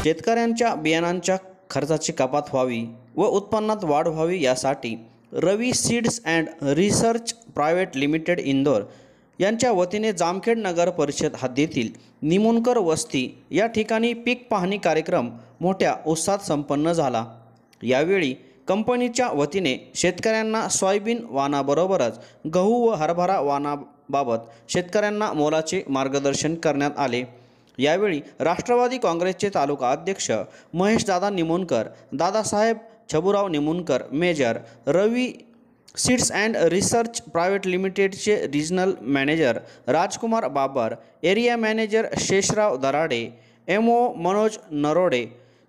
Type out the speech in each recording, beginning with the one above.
शेतकऱ्यांच्या बियाणांच्या खर्चाची कपात व्हावी व उत्पन्नात वाढ व्हावी यासाठी Ravi seeds and research private limited Indore यांच्या वतीने जामखेड नगर परिषद हद्दीतील निमुणकर वस्ती या ठिकाणी पीक पाहणी कार्यक्रम मोठ्या उत्साहात संपन्न झाला। यावेळी कंपनीच्या वतीने शेतकऱ्यांना सोयाबीन वाणाबरोबरच गहू व हरभरा वाणाबाबत शेतकऱ्यांना मोलाचे मार्गदर्शन करण्यात आले। यावेळी राष्ट्रवादी काँग्रेसचे तालुका अध्यक्ष महेशदादा Nimunkar, Dadasaheb Chhaburao Nimunkar major, Ravi seeds and research private लिमिटेडचे regional manager Rajkumar Babar, area manager Sheshrao Darade, MO Manoj Narode,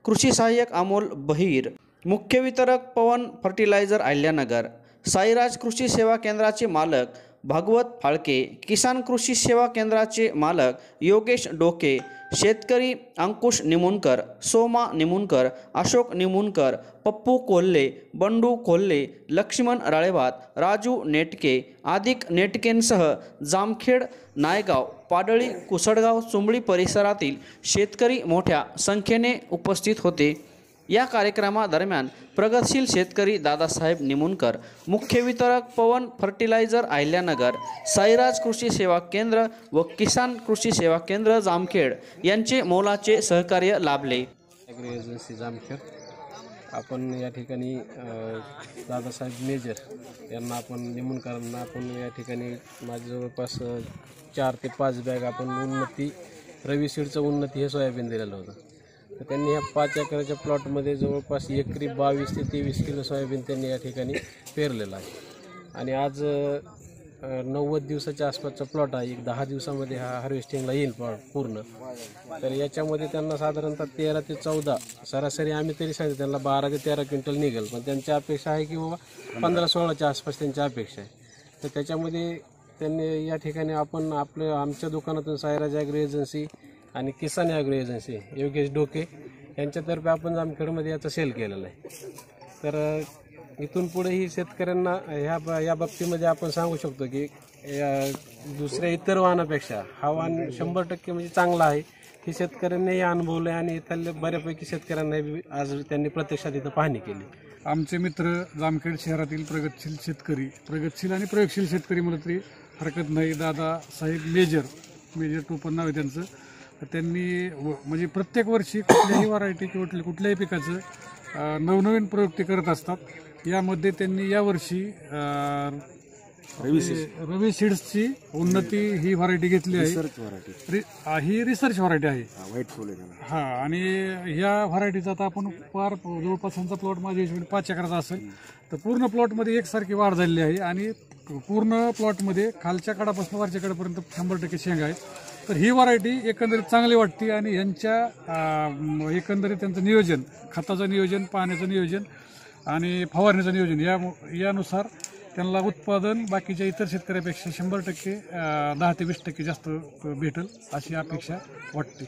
कृषी सहाय्यक अमोल बहिर, मुख्य वितरक पवन फर्टिलायझर अहिल्यानगर, साईराज कृषी सेवा केंद्राचे मालक भागवत फाळके, किसान कृषी सेवा केंद्राचे मालक योगेश डोके, शेतकरी अंकुश निमुणकर, सोमा निमुणकर, अशोक निमुणकर, पप्पू कोल्हे, बंडू कोल्हे, लक्ष्मण राळेभात, राजू नेटके, आदिक नेटकेंसह जामखेड, नायगाव, पाडळी, कुसडगाव, चुंबळी परिसरातील शेतकरी मोठ्या संख्येने उपस्थित होते। या कार्यक्रमादरम्यान प्रगतशील शेतकरी दादासाहेब निमुणकर, मुख्य वितरक पवन फर्टिलायझर अहिल्यानगर, साईराज कृषी सेवा केंद्र व किसान कृषी सेवा केंद्र जामखेड यांचे मोलाचे सहकार्य लाभले। एजन्सी जामखेड आपण या ठिकाणी दादासाहेब मेजर यांना आपण निमुणकरांना आपण या ठिकाणी माझ्या जवळपास 4 ते 5 बॅग आपण उन्नती रवी सीडचं उन्नती हे सोयाबीन दिलेलं होतं। तर त्यांनी ह्या 5 एकराच्या प्लॉटमध्ये जवळपास एकरी 22 ते 23 किलो सोयाबीन त्यांनी या ठिकाणी पेरलेलं आहे आणि आज 90 दिवसाच्या आसपासचा प्लॉट आहे। एक 10 दिवसामध्ये हा हार्वेस्टिंगला येईल प्लॉट पूर्ण। तर याच्यामध्ये त्यांना साधारणतः 13 ते 14 सरासरी आम्ही तरी सांगितलं त्यांना 12 ते 13 क्विंटल निघेल, पण त्यांची अपेक्षा आहे की बाबा 15-16च्या आसपास त्यांची अपेक्षा आहे। तर त्याच्यामध्ये त्यांनी या ठिकाणी आपण आमच्या दुकानातून साईराज ॲग्रो एजन्सी आणि किसान ॲग्रो एजन्सी योगेश डोके यांच्यातर्फे आपण जामखेडमध्ये याचा सेल केलेला आहे। तर इथून पुढेही शेतकऱ्यांना या बाबतीमध्ये आपण सांगू शकतो की दुसऱ्या इतर वाहनापेक्षा हा वाहन 100% म्हणजे चांगला आहे हे शेतकऱ्यांनीही अनुभवलं आहे आणि इथल्या बऱ्यापैकी शेतकऱ्यांना आज त्यांनी प्रत्यक्षात इथं पाहणी केली। आमचे मित्र जामखेड शहरातील प्रगतशील शेतकरी, प्रगतशील आणि प्रयोगशील शेतकरी म्हणलं तरी हरकत नाही, दादासाहेब मेजर टोपण नाव आहे त्यांचं। त्यांनी म्हणजे प्रत्येक वर्षी कुठल्याही व्हरायटी किंवा कुठल्याही पिकाचं नवनवीन प्रयोग ते करत असतात। यामध्ये त्यांनी यावर्षी रवी सीड्सची उन्नती ही व्हरायटी घेतली आहे। ही रिसर्च व्हरायटी आहे, व्हाईट फुल हा। आणि ह्या व्हरायटीचा आता आपण फार जवळपास त्यांचा प्लॉट माझ्या हिशोबाने 5 एकराचा असेल, तर पूर्ण प्लॉटमध्ये एकसारखी वाढ झालेली आहे आणि पूर्ण प्लॉटमध्ये खालच्या कडापासून वरच्या कडापर्यंत 100% शेंगा आहेत। तर ही व्हरायटी एकंदरीत चांगली वाटते आणि यांच्या एकंदरीत त्यांचं नियोजन, खताचं नियोजन, पाण्याचं नियोजन आणि फवारणीचं नियोजन यानुसार त्यांना उत्पादन बाकीच्या इतर शेतकऱ्यापेक्षा 100% 10 ते 20% जास्त भेटेल अशी अपेक्षा वाटते।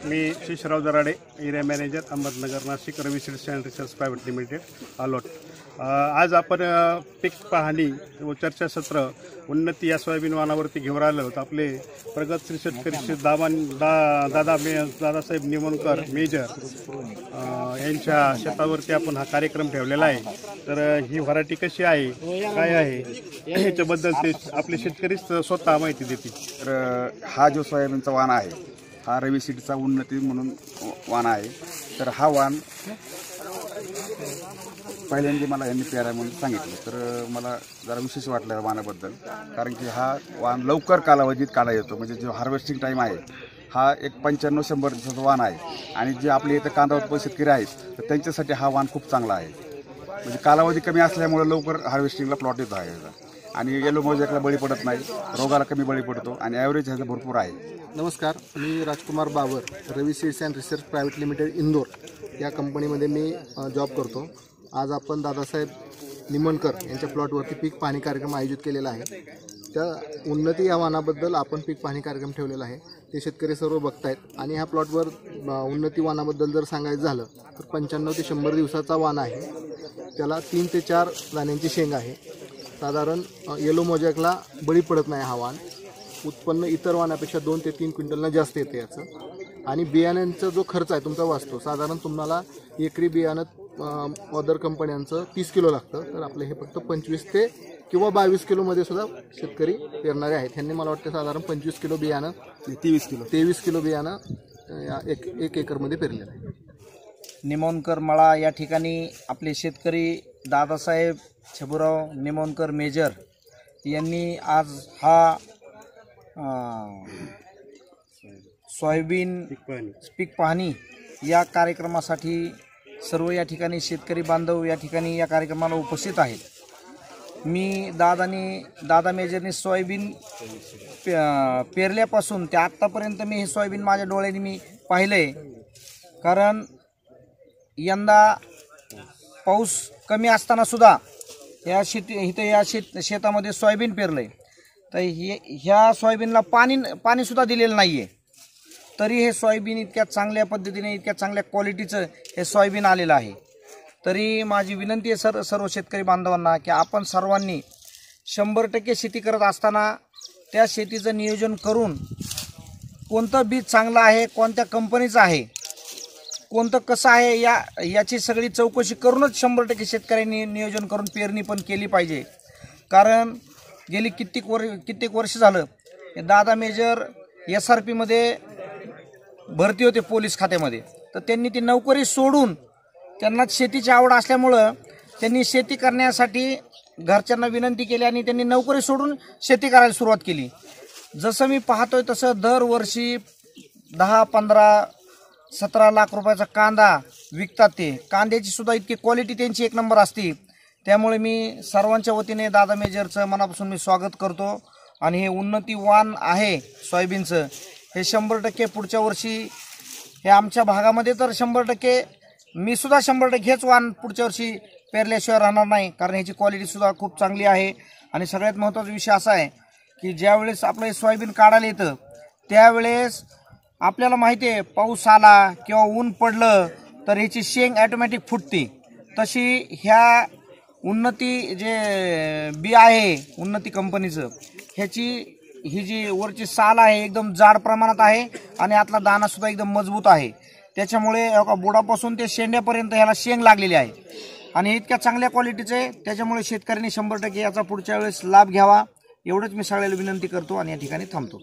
मी Sheshrao Darade, area manager Ahmednagar Nashik, Ravi seeds and research private limited Alot. आज आपण पीक पाहणी व चर्चासत्र उन्नती या सोयाबीन वाणावरती घेऊन राहिलो आहोत। आपले प्रगतशील शेतकरी दादासाहेब निमुणकर मेजर यांच्या शेतावरती आपण हा कार्यक्रम ठेवलेला आहे। तर ही व्हरायटी कशी आहे, काय आहे याच्याबद्दल ते आपले शेतकरीच स्वतः माहिती देतील। तर हा जो सोयाबीनचा वाण आहे हा रवी सीडचा उन्नती म्हणून वाण आहे। तर हा वाण पहिल्यांदा मला यांनी पेरा म्हणून सांगितलं, तर मला जरा विशेष वाटलं वाणाबद्दल, कारण की हा वाण लवकर कालावधीत काढा येतो। म्हणजे जो हार्वेस्टिंग टाईम आहे हा एक 95-100 दिवसाचा वाण आहे आणि जे आपले इथं कांदा उत्पादक शेतकरी आहेत तर त्यांच्यासाठी हा वाण खूप चांगला आहे। म्हणजे कालावधी कमी असल्यामुळे लवकर हार्वेस्टिंगला प्लॉट येतो आहे आणि येलो मोजॅकला बळी पडत नाही, रोगाला कमी बळी पडतो आणि ॲव्हरेज ह्याचं भरपूर आहे। नमस्कार, मी Rajkumar Babar, Ravi seeds and research private limited Indore या कंपनीमध्ये मी जॉब करतो। आज आपण दादासाहेब निमुणकर यांच्या प्लॉटवरती पीक पाहणी कार्यक्रम आयोजित केलेला आहे। त्या उन्नती या वाणाबद्दल आपण पीक पाहणी कार्यक्रम ठेवलेला आहे, ते शेतकरी सर्व बघतायत। आणि ह्या प्लॉटवर उन्नती वाणाबद्दल जर सांगायचं झालं तर 95 ते 100 दिवसाचा वाण आहे। त्याला 3 ते 4 दाण्यांची शेंग आहे। साधारण येलो मोजॅकला बळी पडत नाही हा वाण। उत्पन्न इतर वाणापेक्षा 2 ते 3 क्विंटलनं जास्त येते याचं। आणि बियाण्यांचा जो खर्च आहे तुमचा वाचतो. साधारण तुम्हाला एकरी बियाणं अदर कंपन्यांचं 30 किलो लागतं, तर आपलं हे फक्त 25 ते किंवा 22 किलोमध्ये सुद्धा शेतकरी पेरणारे आहेत. ह्यांनी मला वाटतं साधारण 25 किलो बियाणं 23 किलो बियाणं एक एकरमध्ये पेरलेलं आहे. निमोणकर मळा या ठिकाणी आपले शेतकरी दादासाहेब छबुराव निमोणकर मेजर यांनी आज हा सोयाबीन पीक पाहणी या कार्यक्रमासाठी सर्व या ठिकाणी शेतकरी बांधव या ठिकाणी या कार्यक्रमाला उपस्थित आहेत. मी दादा मेजरने सोयाबीन पेरल्यापासून ते आत्तापर्यंत मी हे सोयाबीन माझ्या डोळ्यांनी मी पाहिलं आहे. कारण यंदा पाऊस कमी असताना सुद्धा या शेतामध्ये सोयाबीन पेरलं आहे. तर ह्या सोयाबीनला पाणीसुद्धा दिलेलं नाही आहे, तरी हे सोयाबीन इतक्या चांगल्या पद्धतीने इतक्या चांगल्या क्वालिटीचं हे सोयाबीन आलेलं आहे. तरी माझी विनंती आहे सर्व शेतकरी बांधवांना की आपण सर्वांनी 100% शेती करत असताना त्या शेतीचं नियोजन करून कोणतं बीज चांगलं आहे, कोणत्या कंपनीचं आहे, कोणतं कसं आहे याची सगळी चौकशी करूनच 100% शेतकऱ्यांनी नियोजन करून पेरणी पण केली पाहिजे. कारण गेली कित्येक वर्ष झालं दादा मेजर SRP मध्ये भरती होते पोलीस खात्यामध्ये. तर त्यांनी ती नोकरी सोडून त्यांना शेतीची आवड असल्यामुळं त्यांनी शेती करण्यासाठी घरच्यांना विनंती केली आणि त्यांनी नोकरी सोडून शेती करायला सुरुवात केली. जसं मी पाहतोय तसं दरवर्षी 10-15-17 लाख रुपयाचा कांदा विकतात. ते कांद्याची सुद्धा इतकी क्वालिटी त्यांची एक नंबर असते. त्यामुळे मी सर्वांच्या वतीने दादा मेजरचं मनापासून मी स्वागत करतो. आणि हे उन्नतीवान आहे सोयाबीनचं, हे 100% पुढच्या वर्षी हे आमच्या भागामध्ये तर 100% मी सुद्धा 100% हेच वाण पुढच्या वर्षी पेरल्याशिवाय राहणार नाही. कारण ह्याची क्वालिटीसुद्धा खूप चांगली आहे. आणि सगळ्यात महत्त्वाचा विषय असा आहे की ज्यावेळेस आपलं हे सोयाबीन काढायला येतं त्यावेळेस आपल्याला माहिती आहे पाऊस आला किंवा ऊन पडलं तर ह्याची शेंग ॲटोमॅटिक फुटते. तशी ह्या उन्नती जे बी आहे उन्नती कंपनीचं, ही जी वरची साल आहे एकदम जाड प्रमाणात आहे आणि आतला दाणासुद्धा एकदम मजबूत आहे. त्याच्यामुळे बुडापासून ते शेंड्यापर्यंत ह्याला शेंग लागलेली आहे आणि इतक्या चांगल्या क्वालिटीचे. त्याच्यामुळे शेतकऱ्यांनी 100% याचा पुढच्या वेळेस लाभ घ्यावा एवढंच मी सगळ्याला विनंती करतो आणि या ठिकाणी थांबतो.